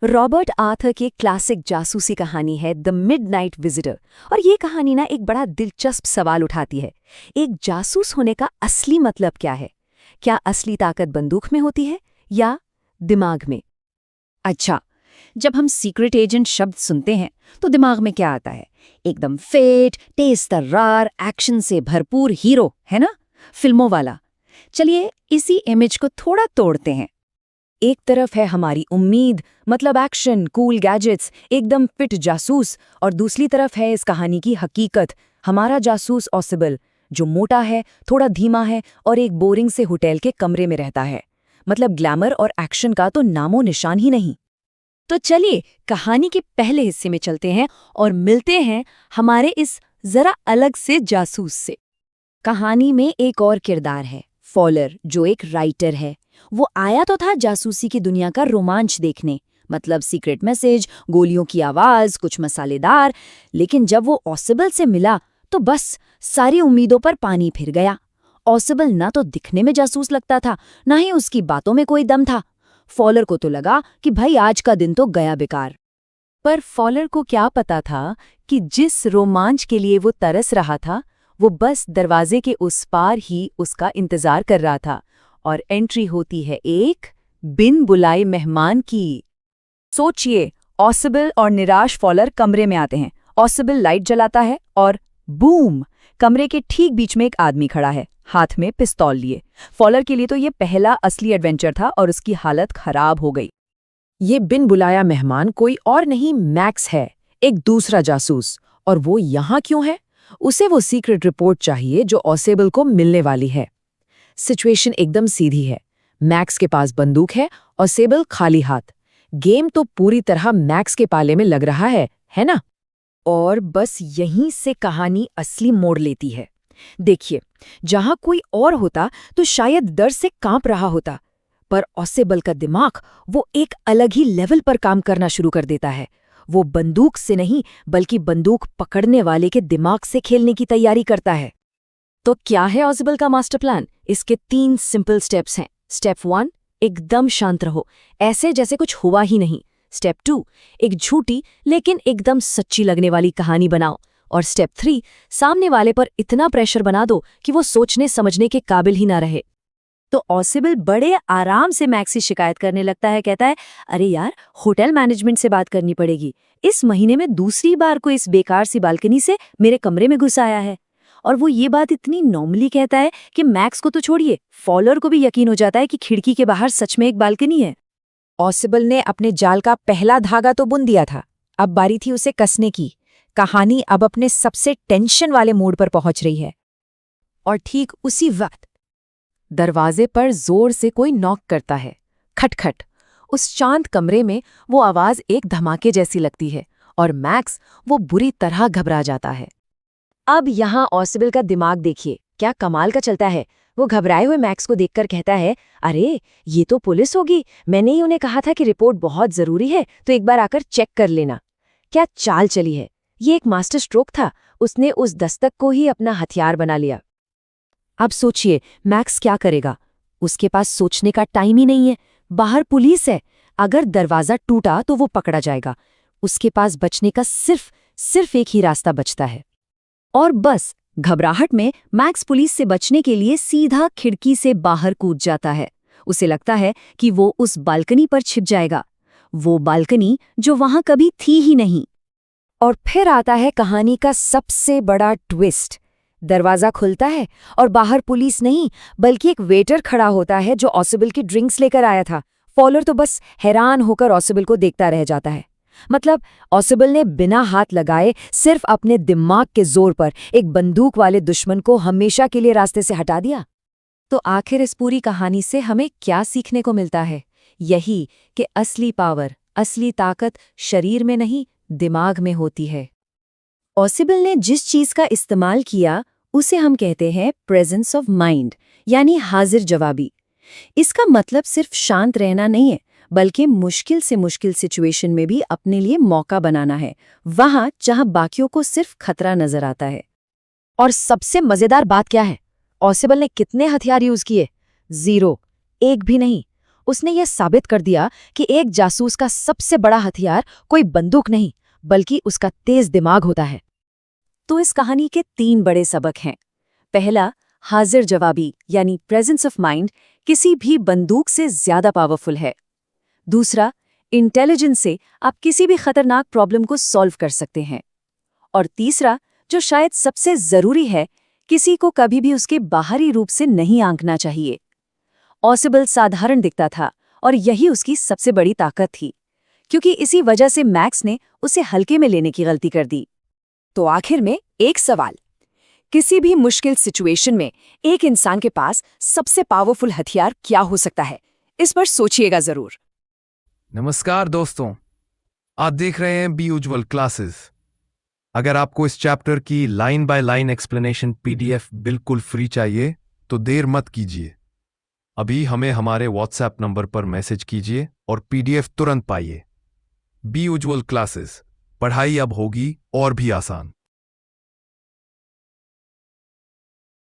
Robert Arthur की एक classic जासूसी कहानी है द मिडनाइट विजिटर। और ये कहानी ना एक बड़ा दिलचस्प सवाल उठाती है। एक जासूस होने का असली मतलब क्या है? क्या असली ताकत बंदूक में होती है या दिमाग में? अच्छा, जब हम सीक्रेट एजेंट शब्द सुनते हैं तो दिमाग में क्या आता है? एकदम फिट, तेज तर्रार, एक्शन से भरपूर हीरो, है ना? फिल्मों वाला। चलिए इसी इमेज को थोड़ा तोड़ते हैं। एक तरफ है हमारी उम्मीद, मतलब एक्शन, कूल गैजेट्स, एकदम फिट जासूस, और दूसरी तरफ है इस कहानी की हकीकत, हमारा जासूस ऑसिबल, जो मोटा है, थोड़ा धीमा है और एक बोरिंग से होटल के कमरे में रहता है। मतलब ग्लैमर और एक्शन का तो नामो निशान ही नहीं। तो चलिए कहानी के पहले हिस्से में चलते हैं और मिलते हैं हमारे इस जरा अलग से जासूस से। कहानी में एक और किरदार है, फॉलर, जो एक राइटर है। वो आया तो था जासूसी की दुनिया का रोमांच देखने, मतलब सीक्रेट मैसेज, गोलियों की आवाज, कुछ मसालेदार। लेकिन जब वो ऑसिबल से मिला तो बस सारी उम्मीदों पर पानी फिर गया। ऑसिबल ना तो दिखने में जासूस लगता था, ना ही उसकी बातों में कोई दम था। फॉलर को तो लगा कि भाई आज का दिन तो गया बेकार। पर फॉलर को क्या पता था कि जिस रोमांच के लिए वो तरस रहा था, वो बस दरवाजे के उस पार ही उसका इंतजार कर रहा था। और एंट्री होती है एक बिन बुलाए मेहमान की। सोचिए, ऑसिबल और निराश फॉलर कमरे में आते हैं। ऑसिबल लाइट जलाता है और बूम, कमरे के ठीक बीच में एक आदमी खड़ा है, हाथ में पिस्तौल लिए। फॉलर के लिए तो ये पहला असली एडवेंचर था और उसकी हालत खराब हो गई। ये बिन बुलाया मेहमान कोई और नहीं, मैक्स है, एक दूसरा जासूस। और वो यहाँ क्यों है? उसे वो सीक्रेट रिपोर्ट चाहिए जो ऑसेबल को मिलने वाली है। सिचुएशन एकदम सीधी है। मैक्स के पास बंदूक है और सेबल खाली हाथ। गेम तो पूरी तरह मैक्स के पाले में लग रहा है ना? और बस यहीं से कहानी असली मोड़ लेती है। देखिए, जहां कोई और होता तो शायद डर से कांप रहा होता, पर ऑसेबल का दिमाग वो एक अलग ही लेवल पर काम करना शुरू कर देता है। वो बंदूक से नहीं, बल्कि बंदूक पकड़ने वाले के दिमाग से खेलने की तैयारी करता है। तो क्या है ऑसिबल का मास्टर प्लान? इसके 3 सिंपल स्टेप्स हैं। स्टेप 1, एकदम शांत रहो, ऐसे जैसे कुछ हुआ ही नहीं। स्टेप 2, एक झूठी लेकिन एकदम सच्ची लगने वाली कहानी बनाओ। और स्टेप 3, सामने वाले पर इतना प्रेशर बना दो कि वो सोचने समझने के काबिल ही ना रहे। तो ऑसिबल बड़े आराम से मैक्स से शिकायत करने लगता है। कहता है, अरे यार, होटल मैनेजमेंट से बात करनी पड़ेगी। इस महीने में दूसरी बार को इस बेकार सी बालकनी से मेरे कमरे में घुस आया है। और वो ये बात इतनी नॉर्मली कहता है कि मैक्स को तो छोड़िए, फॉलर को भी यकीन हो जाता है कि खिड़की के बाहर सच में एक बालकनी है। ऑसिबल ने अपने जाल का पहला धागा तो बुन दिया था, अब बारी थी उसे कसने की। कहानी अब अपने सबसे टेंशन वाले मोड पर पहुंच रही है। और ठीक उसी वक्त दरवाजे पर जोर से कोई नॉक करता है। खटखट। उस शांत कमरे में वो आवाज एक धमाके जैसी लगती है और मैक्स वो बुरी तरह घबरा जाता है। अब यहाँ ऑसिबल का दिमाग देखिए, क्या कमाल का चलता है। वो घबराए हुए मैक्स को देखकर कहता है, अरे ये तो पुलिस होगी, मैंने ही उन्हें कहा था कि रिपोर्ट बहुत जरूरी है, तो एक बार आकर चेक कर लेना। क्या चाल चली है! ये एक मास्टर स्ट्रोक था। उसने उस दस्तक को ही अपना हथियार बना लिया। अब सोचिए मैक्स क्या करेगा। उसके पास सोचने का टाइम ही नहीं है। बाहर पुलिस है, अगर दरवाजा टूटा तो वो पकड़ा जाएगा। उसके पास बचने का सिर्फ एक ही रास्ता बचता है। और बस घबराहट में मैक्स पुलिस से बचने के लिए सीधा खिड़की से बाहर कूद जाता है। उसे लगता है कि वो उस बालकनी पर छिप जाएगा, वो बालकनी जो वहां कभी थी ही नहीं। और फिर आता है कहानी का सबसे बड़ा ट्विस्ट। दरवाजा खुलता है और बाहर पुलिस नहीं, बल्कि एक वेटर खड़ा होता है जो ऑसिबल की ड्रिंक्स लेकर आया था। फॉलर तो बस हैरान होकर ऑसिबल को देखता रह जाता है। मतलब ऑसिबल ने बिना हाथ लगाए, सिर्फ अपने दिमाग के जोर पर एक बंदूक वाले दुश्मन को हमेशा के लिए रास्ते से हटा दिया। तो आखिर इस पूरी कहानी से हमें क्या सीखने को मिलता है? यही कि असली पावर, असली ताकत शरीर में नहीं, दिमाग में होती है। ऑसिबल ने जिस चीज का इस्तेमाल किया उसे हम कहते हैं प्रेजेंस ऑफ माइंड, यानी हाजिर जवाबी। इसका मतलब सिर्फ शांत रहना नहीं है, बल्कि मुश्किल से मुश्किल सिचुएशन में भी अपने लिए मौका बनाना है, वहां जहां बाकियों को सिर्फ खतरा नजर आता है। और सबसे मजेदार बात क्या है? ऑसिबल ने कितने हथियार यूज किए? 0, एक भी नहीं। उसने यह साबित कर दिया कि एक जासूस का सबसे बड़ा हथियार कोई बंदूक नहीं, बल्कि उसका तेज दिमाग होता है। तो इस कहानी के 3 बड़े सबक हैं। पहला, हाजिर जवाबी यानी प्रेजेंस ऑफ माइंड किसी भी बंदूक से ज्यादा पावरफुल है। दूसरा, इंटेलिजेंस से आप किसी भी खतरनाक प्रॉब्लम को सॉल्व कर सकते हैं। और तीसरा, जो शायद सबसे जरूरी है, किसी को कभी भी उसके बाहरी रूप से नहीं आंकना चाहिए। ऑसिबल साधारण दिखता था और यही उसकी सबसे बड़ी ताकत थी, क्योंकि इसी वजह से मैक्स ने उसे हल्के में लेने की गलती कर दी। तो आखिर में एक सवाल, किसी भी मुश्किल सिचुएशन में एक इंसान के पास सबसे पावरफुल हथियार क्या हो सकता है? इस पर सोचिएगा जरूर। नमस्कार दोस्तों, आप देख रहे हैं बी उज्ज्वल क्लासेस। अगर आपको इस चैप्टर की line by line explanation PDF बिल्कुल फ्री चाहिए तो देर मत कीजिए, अभी हमें हमारे व्हाट्सएप नंबर पर मैसेज कीजिए और पीडीएफ तुरंत पाइए। बी उज्ज्वल क्लासेस, पढ़ाई अब होगी और भी आसान।